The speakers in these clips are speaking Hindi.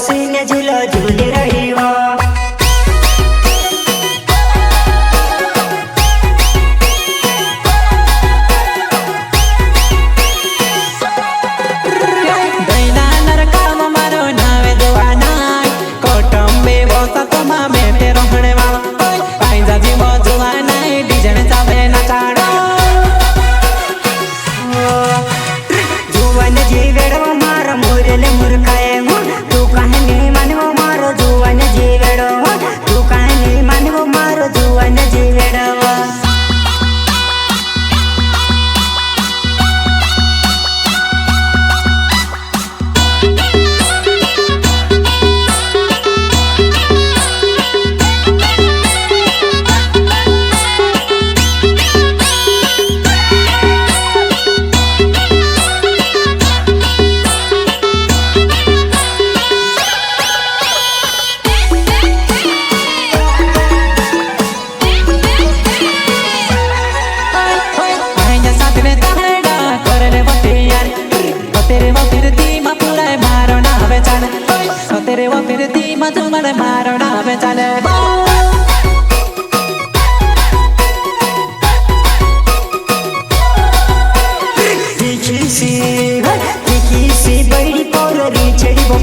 बसीने झूलो झूल रही हो।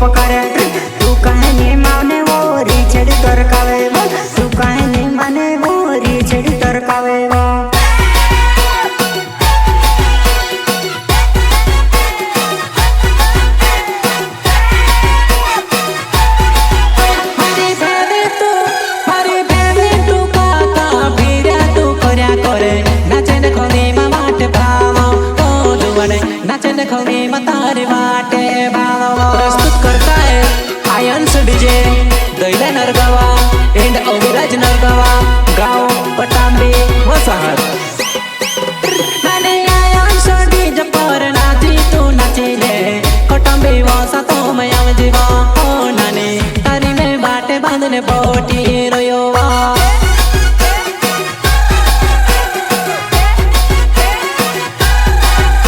पकारे तू कहने माने वो रीछड़ तरकावे वो, तू कहने माने वो रीछड़ तरकावे वो। हरी बेबी तू काका फिरा तू कोर्या करे नाचे न खोली मा वाटे भावो ओ जुवने नाचे न खोली मा तारी वाटे भावो। प्रस्तुत करता है आयंस डीजे दैले नरगावा एंड अविराज नरगावा गाव पटांबे वसाहत। नाने आयंस डीजे पर नाची तू नाचीले कटांबे वसा तो मैं आव जीवा ओ नाने तारी में बाटे बांधने बोटी।